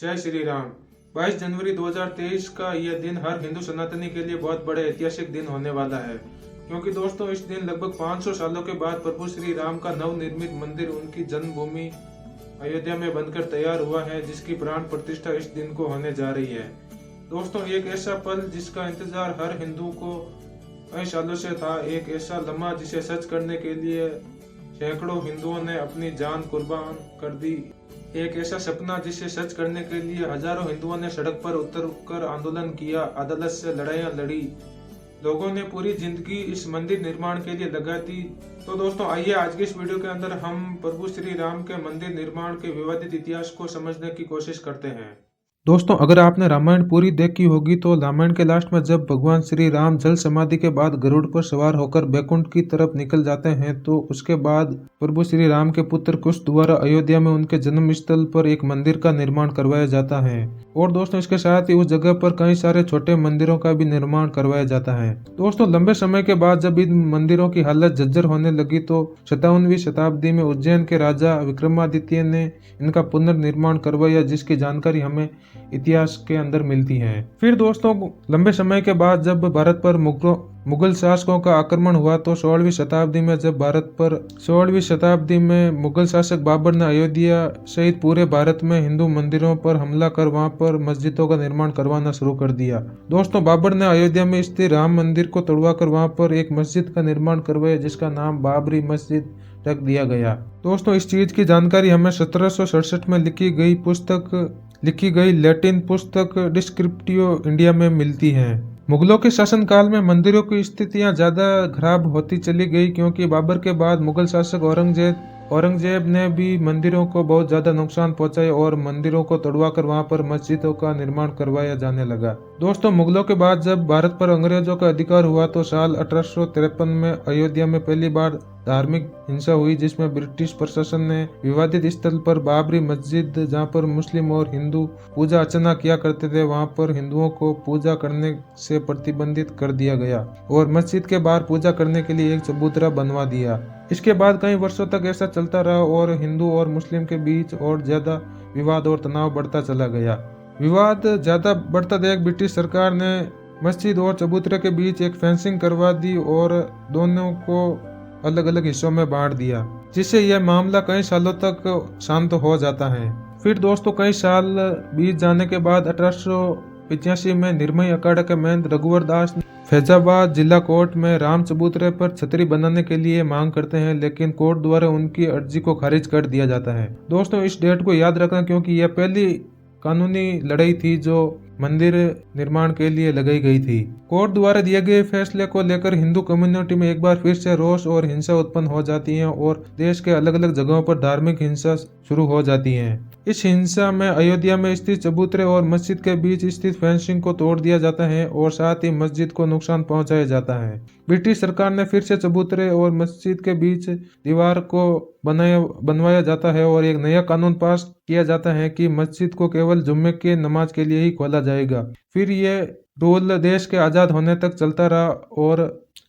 जय श्री राम। 22 जनवरी 2023 का यह दिन हर हिंदू सनातनी के लिए बहुत बड़े ऐतिहासिक दिन होने वाला है, क्योंकि दोस्तों इस दिन लगभग 500 सालों के बाद प्रभु श्री राम का नवनिर्मित मंदिर उनकी जन्मभूमि अयोध्या में बनकर तैयार हुआ है, जिसकी प्राण प्रतिष्ठा इस दिन को होने जा रही है। दोस्तों एक ऐसा पल जिसका इंतजार हर हिंदू को कई सालों से था, एक ऐसा लम्हा जिसे सच करने के लिए सैकड़ों हिंदुओं ने अपनी जान कुर्बान कर दी, एक ऐसा सपना जिसे सच करने के लिए हजारों हिंदुओं ने सड़क पर उतरकर आंदोलन किया, अदालत से लड़ाइयां लड़ी, लोगों ने पूरी जिंदगी इस मंदिर निर्माण के लिए लगा दी। तो दोस्तों आइए आज की इस वीडियो के अंदर हम प्रभु श्री राम के मंदिर निर्माण के विवादित इतिहास को समझने की कोशिश करते हैं। दोस्तों अगर आपने रामायण पूरी देखी होगी तो रामायण के लास्ट में जब भगवान श्री राम जल समाधि के बाद गरुड़ पर सवार होकर बैकुंठ की तरफ निकल जाते हैं, तो उसके बाद प्रभु श्री राम के पुत्र कुश द्वारा अयोध्या में उनके जन्म स्थल पर एक मंदिर का निर्माण करवाया जाता है। और दोस्तों इसके साथ ही उस जगह पर कई सारे छोटे मंदिरों का भी निर्माण करवाया जाता है। दोस्तों लंबे समय के बाद जब इन मंदिरों की हालत जर्जर होने लगी तो 57वीं शताब्दी में उज्जैन के राजा विक्रमादित्य ने इनका पुनर्निर्माण करवाया, जिसकी जानकारी हमें इतिहास के अंदर मिलती है। फिर दोस्तों लंबे समय के बाद जब भारत पर मुगल शासकों का आक्रमण हुआ तो 16वीं शताब्दी में मुगल शासक बाबर ने अयोध्या सहित पूरे भारत में हिंदू मंदिरों पर हमला कर वहां पर मस्जिदों का निर्माण करवाना शुरू कर दिया। दोस्तों बाबर ने अयोध्या में स्थित राम मंदिर को तोड़वाकर वहां पर एक मस्जिद का निर्माण करवाया, जिसका नाम बाबरी मस्जिद रख दिया गया। दोस्तों इस चीज की जानकारी हमें 1767 में लिखी गई लैटिन पुस्तक डिस्क्रिप्टियो इंडिया में मिलती है। मुगलों के शासनकाल में मंदिरों की स्थितियां ज्यादा खराब होती चली गई, क्योंकि बाबर के बाद मुगल शासक औरंगजेब ने भी मंदिरों को बहुत ज्यादा नुकसान पहुंचाया और मंदिरों को तोड़वाकर वहां पर मस्जिदों का निर्माण करवाया जाने लगा। दोस्तों मुगलों के बाद जब भारत पर अंग्रेजों का अधिकार हुआ तो साल 1853 में अयोध्या में पहली बार धार्मिक हिंसा हुई, जिसमें ब्रिटिश प्रशासन ने विवादित स्थल पर बाबरी मस्जिद, जहां पर मुस्लिम और हिंदू पूजा अर्चना किया करते थे, वहां पर हिंदुओं को पूजा करने से प्रतिबंधित कर दिया गया और मस्जिद के बाहर पूजा करने के लिए एक चबूतरा बनवा दिया। इसके बाद कई वर्षों तक ऐसा चलता रहा और हिंदू और मुस्लिम के बीच और ज्यादा विवाद और तनाव बढ़ता चला गया। विवाद ज्यादा बढ़ता देख ब्रिटिश सरकार ने मस्जिद और चबूतरे के बीच एक फेंसिंग करवा दी और दोनों को अलग अलग हिस्सों में बांट दिया, जिससे यह मामला कई सालों तक शांत हो जाता है। फिर दोस्तों कई साल बीत जाने के बाद 1885 में निर्मय अखाड़ा के महंत रघुवर दास फैजाबाद जिला कोर्ट में राम चबूतरे पर छतरी बनाने के लिए मांग करते हैं, लेकिन कोर्ट द्वारा उनकी अर्जी को खारिज कर दिया जाता है। दोस्तों इस डेट को याद रखना, क्योंकि यह पहली कानूनी लड़ाई थी जो मंदिर निर्माण के लिए लगाई गई थी। कोर्ट द्वारा दिए गए फैसले को लेकर हिंदू कम्युनिटी में एक बार फिर से रोष और हिंसा उत्पन्न हो जाती है और देश के अलग अलग जगहों पर धार्मिक हिंसा शुरू हो जाती है। इस हिंसा में अयोध्या में स्थित चबूतरे और मस्जिद के बीच स्थित फेंसिंग को तोड़ दिया जाता है और साथ ही मस्जिद को नुकसान पहुंचाया जाता है। ब्रिटिश सरकार ने फिर से चबूतरे और मस्जिद के बीच दीवार को बनवाया जाता है और एक नया कानून पास किया जाता है कि मस्जिद को केवल जुम्मे के नमाज के लिए ही खोला जाएगा। फिर ये रूल देश के आज़ाद होने तक चलता रहा और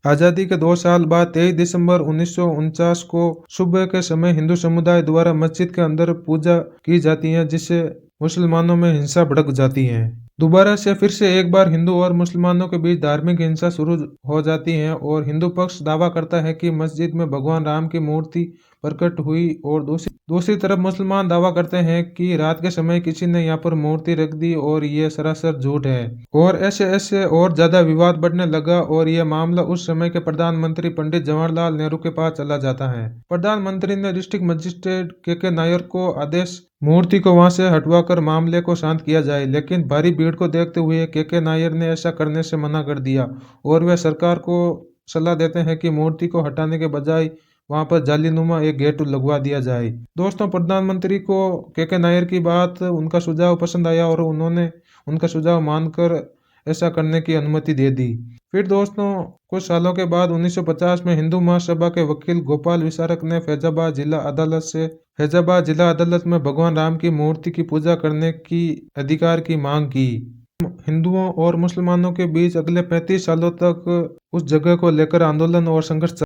आज़ादी के 2 साल बाद 23 दिसंबर 1949 को सुबह के समय हिंदू समुदाय द्वारा मस्जिद के अंदर पूजा की जाती है, जिससे मुसलमानों में हिंसा भड़क जाती है। दोबारा से फिर से एक बार हिंदू और मुसलमानों के बीच धार्मिक हिंसा शुरू हो जाती है और हिंदू पक्ष दावा करता है कि मस्जिद में भगवान राम की मूर्ति प्रकट हुई और दूसरी तरफ मुसलमान दावा करते हैं कि रात के समय किसी ने यहाँ पर मूर्ति रख दी और ये सरासर झूठ है। और ऐसे और ज्यादा विवाद बढ़ने लगा और यह मामला उस समय के प्रधानमंत्री पंडित जवाहरलाल नेहरू के पास चला जाता है। प्रधानमंत्री ने डिस्ट्रिक्ट मजिस्ट्रेट के नायर को आदेश मूर्ति को वहां से हटवाकर मामले को शांत किया जाए, लेकिन भारी भीड़ को देखते हुए के नायर ने ऐसा करने से मना कर दिया और वे सरकार को सलाह देते हैं कि मूर्ति को हटाने के बजाय वहां पर जालीनुमा एक गेट लगवा दिया जाए। दोस्तों प्रधानमंत्री को के नायर की बात, उनका सुझाव पसंद आया और उन्होंने उनका सुझाव मानकर ऐसा करने की अनुमति दे दी। फिर दोस्तों कुछ सालों के बाद 1950 में हिंदू महासभा के वकील गोपाल विसारक ने फैजाबाद जिला अदालत में भगवान राम की मूर्ति की पूजा करने की अधिकार की मांग की। हिंदुओं और मुसलमानों के बीच अगले 35 सालों तक उस जगह को लेकर आंदोलन और संघर्ष